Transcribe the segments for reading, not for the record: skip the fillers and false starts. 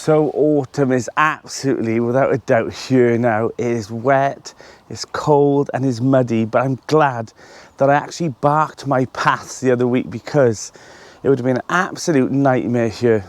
So autumn is absolutely, without a doubt, here now. It is wet, it's cold and it's muddy, but I'm glad that I actually barked my paths the other week because it would have been an absolute nightmare here.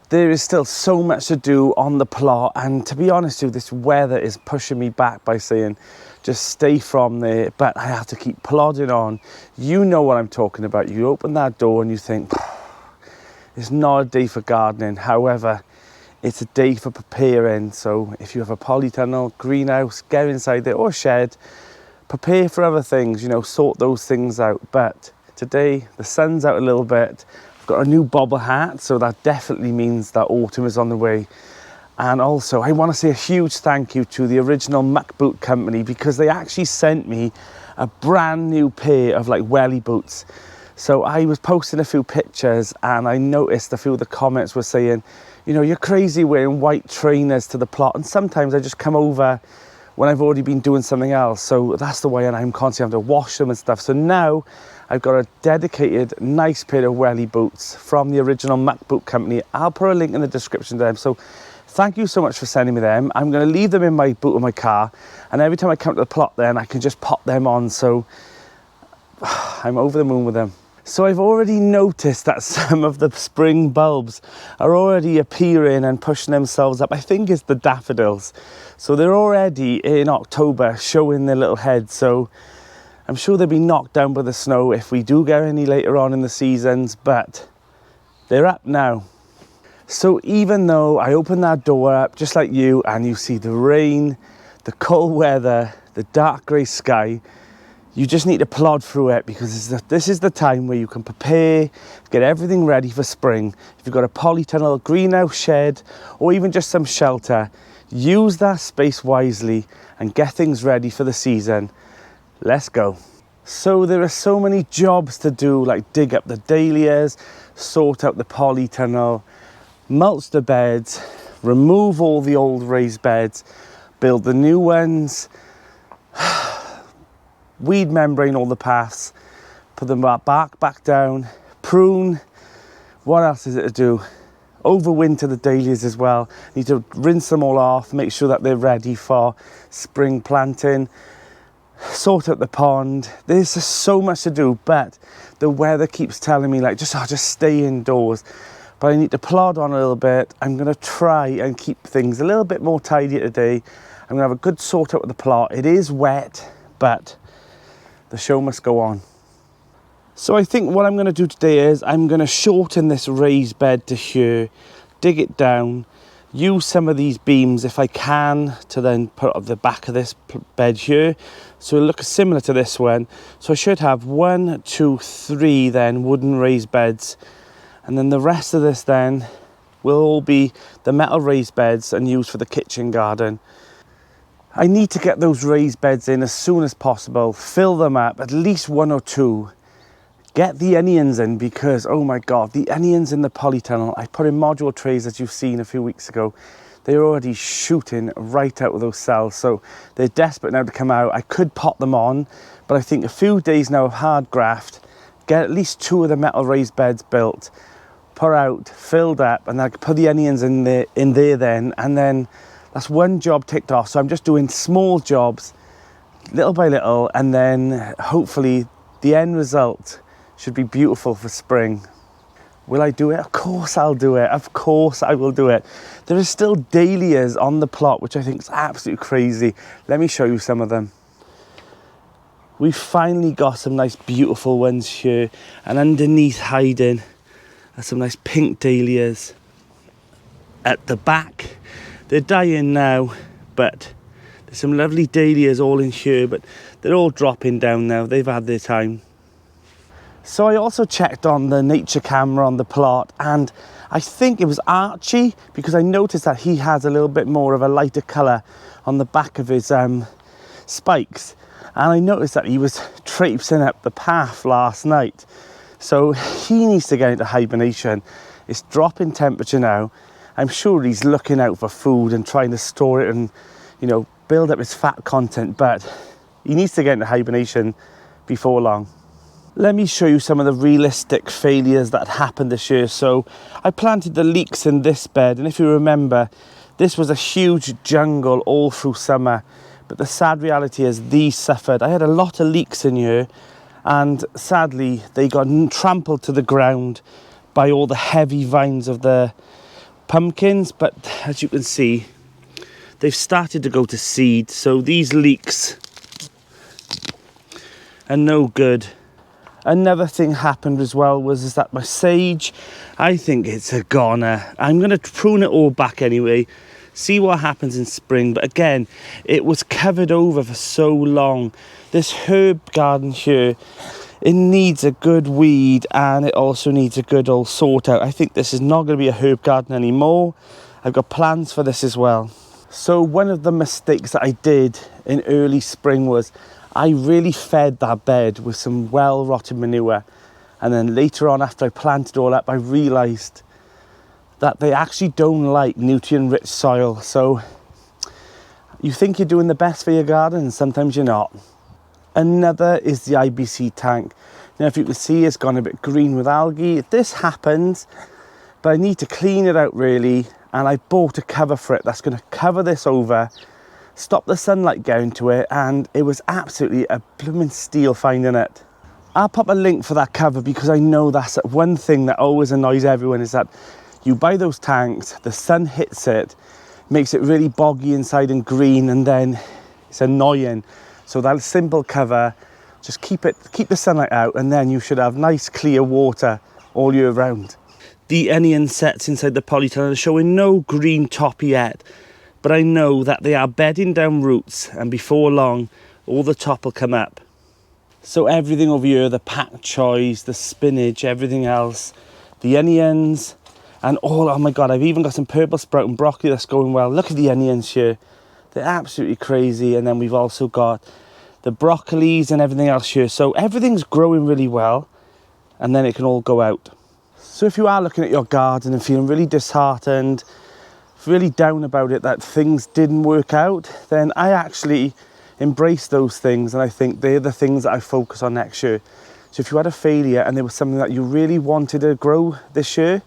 There is still so much to do on the plot, and to be honest with you, this weather is pushing me back by saying just stay from there, but I have to keep plodding on. You know what I'm talking about. You open that door and you think, it's not a day for gardening. However, it's a day for preparing. So if you have a polytunnel, greenhouse, get inside there, or shed, prepare for other things, you know, sort those things out. But today the sun's out a little bit. I've got a new bobber hat, so that definitely means that autumn is on the way. And also I want to say a huge thank you to the original muck boot company, because they actually sent me a brand new pair of like welly boots. So I was posting a few pictures and I noticed a few of the comments were saying, you know, you're crazy wearing white trainers to the plot. And sometimes I just come over when I've already been doing something else. So that's the way, and I'm constantly having to wash them and stuff. So now I've got a dedicated nice pair of welly boots from the original muck boot company. I'll put a link in the description to them. So thank you so much for sending me them. I'm going to leave them in my boot of my car, and every time I come to the plot then I can just pop them on. So I'm over the moon with them. So I've already noticed that some of the spring bulbs are already appearing and pushing themselves up. I think it's the daffodils. So they're already in October showing their little heads. So I'm sure they'll be knocked down by the snow if we do get any later on in the seasons, but they're up now. So even though I open that door up just like you, and you see the rain, the cold weather, the dark grey sky, you just need to plod through it, because this is the time where you can prepare, get everything ready for spring. If you've got a polytunnel, greenhouse, shed, or even just some shelter, use that space wisely and get things ready for the season. Let's go. So there are so many jobs to do, like dig up the dahlias, sort out the polytunnel, mulch the beds, remove all the old raised beds, build the new ones, weed membrane all the paths, put them back down, prune. What else is it to do? Overwinter the dahlias as well. Need to rinse them all off, make sure that they're ready for spring planting, sort out the pond. There's just so much to do, but the weather keeps telling me like just stay indoors. But I need to plod on a little bit. I'm going to try and keep things a little bit more tidy today. I'm going to have a good sort out with the plot. It is wet, but the show must go on. So I think what I'm going to do today is I'm going to shorten this raised bed to here, dig it down, use some of these beams if I can to then put up the back of this bed here, so it'll look similar to this one. So I should have 1, 2, 3 then wooden raised beds, and then the rest of this then will all be the metal raised beds and used for the kitchen garden. I need to get those raised beds in as soon as possible, fill them up, at least 1 or 2. Get the onions in, because, oh my God, the onions in the polytunnel, I put in module trays as you've seen a few weeks ago. They're already shooting right out of those cells, so they're desperate now to come out. I could pot them on, but I think a few days now of hard graft, get at least 2 of the metal raised beds built, put out, filled up, and then I can put the onions in there then, and then that's one job ticked off. So I'm just doing small jobs, little by little, and then hopefully the end result should be beautiful for spring. Will I do it? Of course I'll do it. Of course I will do it. There is still dahlias on the plot, which I think is absolutely crazy. Let me show you some of them. We've finally got some nice beautiful ones here, and underneath hiding are some nice pink dahlias. At the back, they're dying now, but there's some lovely dahlias all in here, but they're all dropping down now. They've had their time. So I also checked on the nature camera on the plot, and I think it was Archie, because I noticed that he has a little bit more of a lighter colour on the back of his spikes. And I noticed that he was traipsing up the path last night. So he needs to get into hibernation. It's dropping temperature now. I'm sure he's looking out for food and trying to store it and, you know, build up his fat content, but he needs to get into hibernation before long. Let me show you some of the realistic failures that happened this year. So I planted the leeks in this bed, and if you remember, this was a huge jungle all through summer, but the sad reality is these suffered. I had a lot of leeks in here, and sadly they got trampled to the ground by all the heavy vines of the pumpkins. But as you can see, they've started to go to seed, so these leeks are no good. Another thing happened as well is that my sage, I think it's a goner. I'm going to prune it all back anyway, see what happens in spring. But again, it was covered over for so long. This herb garden here, it needs a good weed, and it also needs a good old sort out. I think this is not going to be a herb garden anymore. I've got plans for this as well. So one of the mistakes that I did in early spring was I really fed that bed with some well-rotted manure, and then later on, after I planted it all up, I realised that they actually don't like nutrient-rich soil. So you think you're doing the best for your garden, and sometimes you're not. Another is the IBC tank. Now, if you can see, it's gone a bit green with algae. This happens, but I need to clean it out really, and I bought a cover for it that's going to cover this over, stop the sunlight getting to it, and it was absolutely a blooming steal finding it. I'll pop a link for that cover, because I know that's one thing that always annoys everyone, is that you buy those tanks, the sun hits it, makes it really boggy inside and green, and then it's annoying. So that simple cover, just keep the sunlight out, and then you should have nice clear water all year round. The onion sets inside the polytunnel are showing no green top yet, but I know that they are bedding down roots, and before long, all the top will come up. So everything over here, the pak choys, the spinach, everything else, the onions, and oh my God, I've even got some purple sprout and broccoli that's going well. Look at the onions here. They're absolutely crazy. And then we've also got the broccolis and everything else here. So everything's growing really well, and then it can all go out. So if you are looking at your garden and feeling really disheartened, really down about it, that things didn't work out, then I actually embrace those things, and I think they're the things that I focus on next year. So if you had a failure and there was something that you really wanted to grow this year,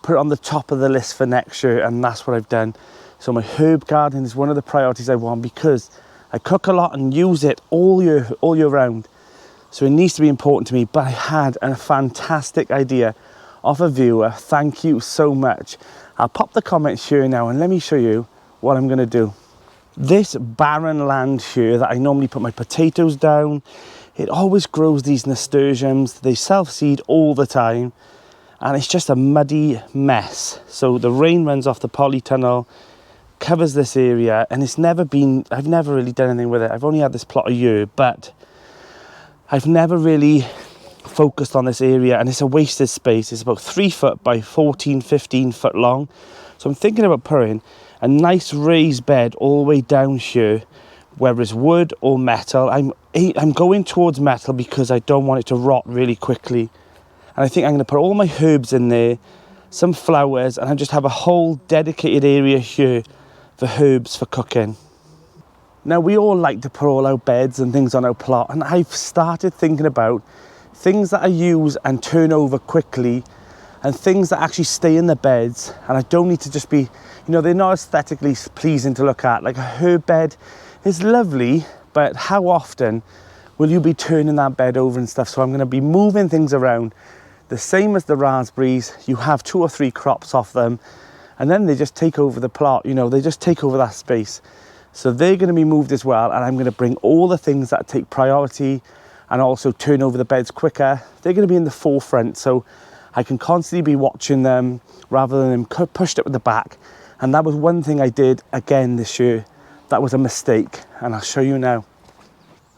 put it on the top of the list for next year, and that's what I've done. So my herb garden is one of the priorities I want, because I cook a lot and use it all year round. So it needs to be important to me. But I had a fantastic idea of a viewer. Thank you so much. I'll pop the comments here now, and let me show you what I'm going to do. This barren land here that I normally put my potatoes down, it always grows these nasturtiums. They self-seed all the time, and it's just a muddy mess. So the rain runs off the polytunnel, covers this area, and I've never really done anything with it. I've only had this plot a year, but I've never really focused on this area, and it's a wasted space. It's about 3 foot by 14, 15 foot long. So I'm thinking about putting a nice raised bed all the way down here, whether it's wood or metal. I'm going towards metal because I don't want it to rot really quickly. And I think I'm going to put all my herbs in there, some flowers, and I just have a whole dedicated area here for herbs for cooking. Now, we all like to put all our beds and things on our plot, and I've started thinking about things that I use and turn over quickly, and things that actually stay in the beds, and I don't need to just be, they're not aesthetically pleasing to look at. Like a herb bed is lovely, but how often will you be turning that bed over and stuff? So I'm going to be moving things around. The same as the raspberries, you have 2 or 3 crops off them, and then they just take over the plot, they just take over that space. So they're going to be moved as well, and I'm going to bring all the things that take priority and also turn over the beds quicker. They're going to be in the forefront, so I can constantly be watching them rather than them pushed up at the back. And that was one thing I did again this year. That was a mistake, and I'll show you now.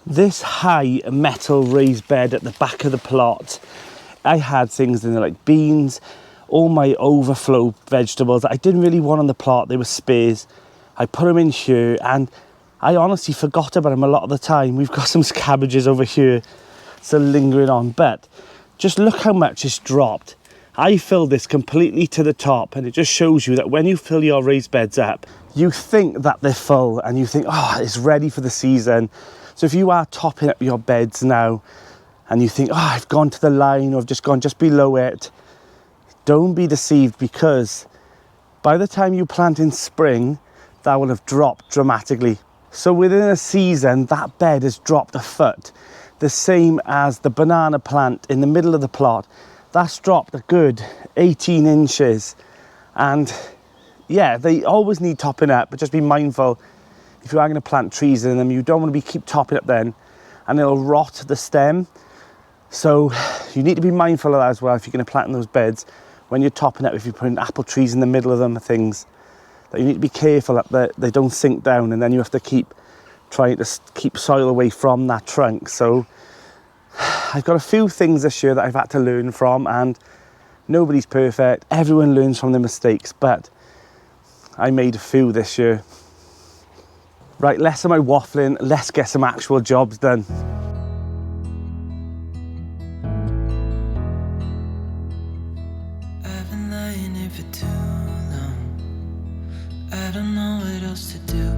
This high metal raised bed at the back of the plot, I had things in there like beans, all my overflow vegetables that I didn't really want on the plot. They were spares. I put them in here, and I honestly forgot about them a lot of the time. We've got some cabbages over here still lingering on, but just look how much it's dropped. I filled this completely to the top, and it just shows you that when you fill your raised beds up, you think that they're full, and you think, oh, it's ready for the season. So if you are topping up your beds now, and you think, oh, I've gone to the line, or I've just gone just below it. Don't be deceived, because by the time you plant in spring, that will have dropped dramatically. So within a season, that bed has dropped a foot. The same as the banana plant in the middle of the plot. That's dropped a good 18 inches. And yeah, they always need topping up, but just be mindful, if you are going to plant trees in them, you don't want to keep topping up then, and it'll rot the stem. So you need to be mindful of that as well if you're going to plant in those beds. When you're topping up, if you're putting apple trees in the middle of them, things, that you need to be careful that they don't sink down, and then you have to keep trying to keep soil away from that trunk. So I've got a few things this year that I've had to learn from, and nobody's perfect. Everyone learns from their mistakes, but I made a few this year. Right, less of my waffling, let's get some actual jobs done. I've been lying here for too long. I don't know what else to do.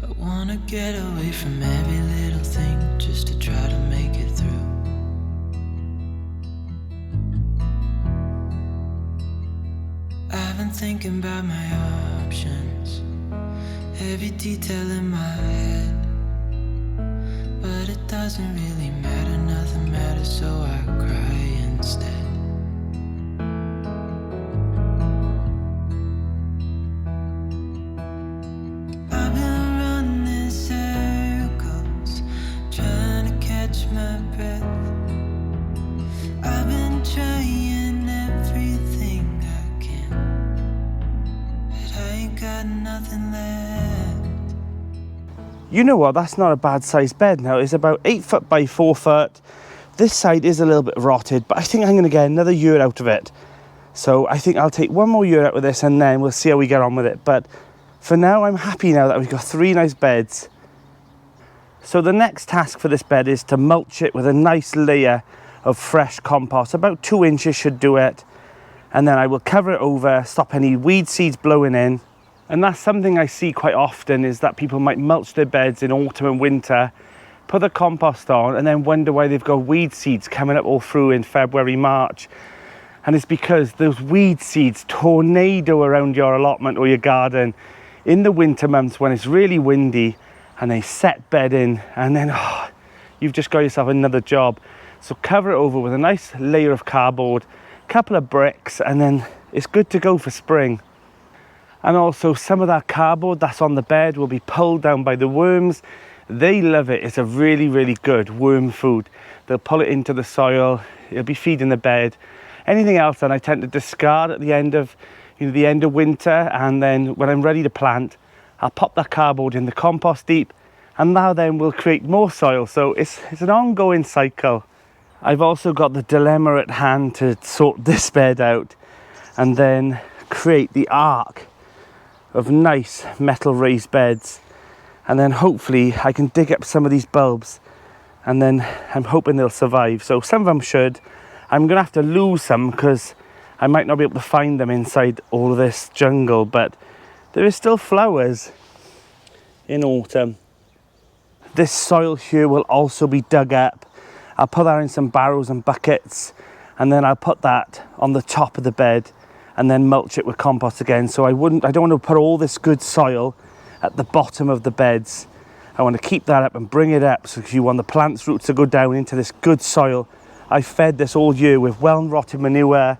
I wanna get away from every little thing just to try to make it through. I've been thinking about my options, every detail in my head, but it doesn't really matter, nothing matters, so I cry instead. I've been running circles, trying to catch my breath. I've been trying everything I can, but I ain't got nothing left. You know what, that's not a bad sized bed now. It's about 8 foot by 4 foot. This side is a little bit rotted, but I think I'm going to get another year out of it. So I think I'll take one more year out with this, and then we'll see how we get on with it. But for now, I'm happy now that we've got 3 nice beds. So the next task for this bed is to mulch it with a nice layer of fresh compost. About 2 inches should do it. And then I will cover it over, stop any weed seeds blowing in. And that's something I see quite often, is that people might mulch their beds in autumn and winter, put the compost on, and then wonder why they've got weed seeds coming up all through in February, March. And it's because those weed seeds tornado around your allotment or your garden in the winter months when it's really windy, and they set bed in, and then you've just got yourself another job. So cover it over with a nice layer of cardboard, couple of bricks, and then it's good to go for spring. And also some of that cardboard that's on the bed will be pulled down by the worms. They love it. It's a really, really good worm food. They'll pull it into the soil. It'll be feeding the bed. Anything else then I tend to discard at the end of, the end of winter, and then when I'm ready to plant, I'll pop that cardboard in the compost heap, and now then we'll create more soil. So it's an ongoing cycle. I've also got the dilemma at hand to sort this bed out and then create the arc of nice metal raised beds, and then hopefully I can dig up some of these bulbs, and then I'm hoping they'll survive. So some of them should. I'm gonna have to lose some because I might not be able to find them inside all of this jungle, but there is still flowers in autumn. This soil here will also be dug up. I'll put that in some barrows and buckets, and then I'll put that on the top of the bed and then mulch it with compost again. So I don't want to put all this good soil at the bottom of the beds. I want to keep that up and bring it up, so you want the plant's roots to go down into this good soil. I fed this all year with well-rotted manure,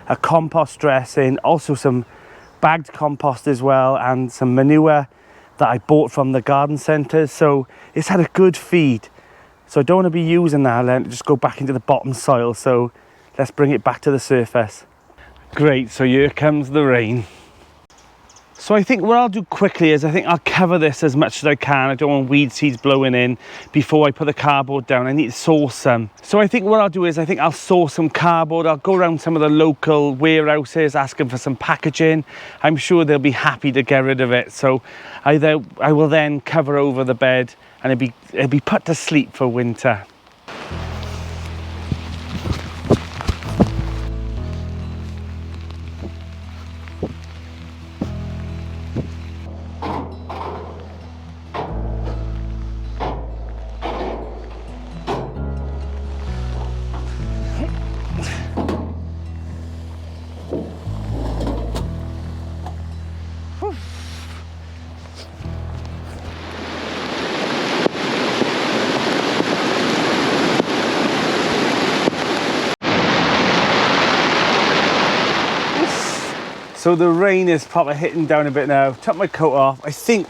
a compost dressing, also some bagged compost as well, and some manure that I bought from the garden centres. So it's had a good feed. So I don't want to be using that and let it just go back into the bottom soil. So let's bring it back to the surface. Great, so here comes the rain. So I think what I'll do quickly is I'll cover this as much as I can. I don't want weed seeds blowing in before I put the cardboard down. I need to source some. So I think what I'll do is I'll source some cardboard. I'll go around some of the local warehouses asking for some packaging. I'm sure they'll be happy to get rid of it. So I will then cover over the bed, and it'll be put to sleep for winter. So the rain is probably hitting down a bit now. Took my coat off. I think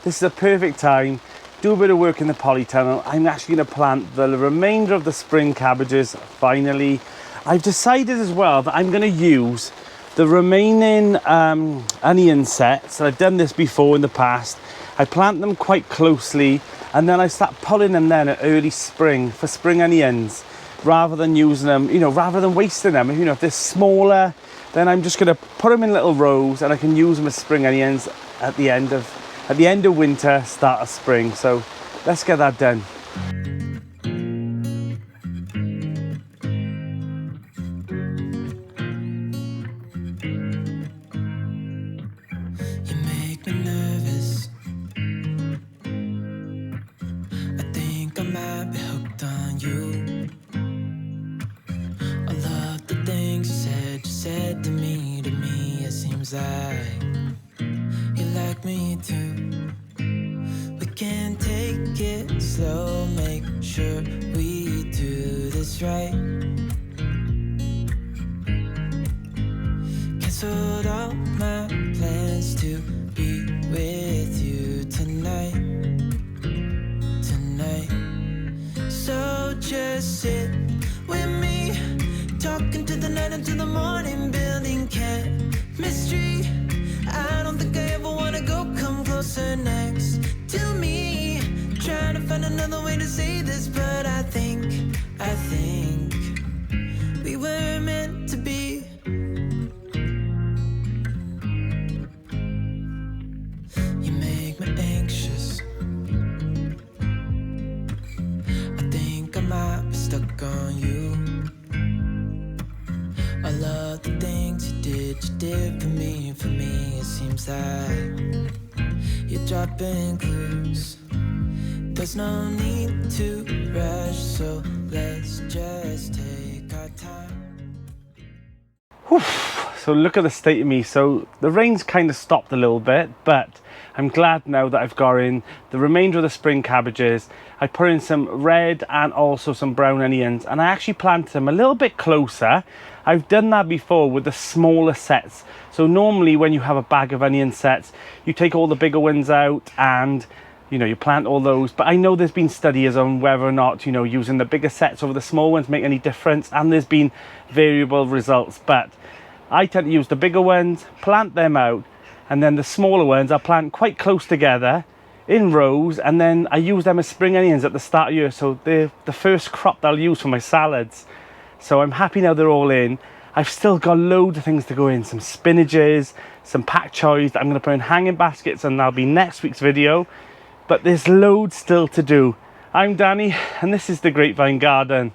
this is a perfect time. Do a bit of work in the polytunnel. I'm actually going to plant the remainder of the spring cabbages finally. I've decided as well that I'm going to use the remaining onion sets. I've done this before in the past. I plant them quite closely and then I start pulling them then at early spring for spring onions, rather than using them, you know, rather than wasting them. You know, if they're smaller, then I'm just going to put them in little rows and I can use them as spring onions at the end of winter, start of spring. So let's get that done. You make me nervous. I think I might be hooked on you. I love the things you said to me, it seems like you like me too. We can take it slow, make sure we do this right. Canceled all my plans to be with you tonight. So just sit with me, talking to the night until the morning, building chemistry. I don't think I ever wanna go, come closer next to me. Trying to find another way to say this, but I think we were meant to be. You make me anxious. I think I might be stuck on you. I love the things you did for me, it seems like you're dropping clues. There's no need to rush, so let's just take our time. Whew. So look at the state of me. So the rain's kind of stopped a little bit, but I'm glad now that I've got in the remainder of the spring cabbages. I put in some red and also some brown onions, and I actually planted them a little bit closer. I've done that before with the smaller sets. So normally when you have a bag of onion sets, you take all the bigger ones out and, you know, you plant all those. But I know there's been studies on whether or not, you know, using the bigger sets over the small ones make any difference, and there's been variable results. But I tend to use the bigger ones, plant them out, and then the smaller ones I plant quite close together in rows, and then I use them as spring onions at the start of the year. So they're the first crop that I'll use for my salads. So I'm happy now they're all in. I've still got loads of things to go in, some spinaches, some pak choys that I'm going to put in hanging baskets, and that'll be next week's video. But there's loads still to do. I'm Danny, and this is the Grapevine Garden.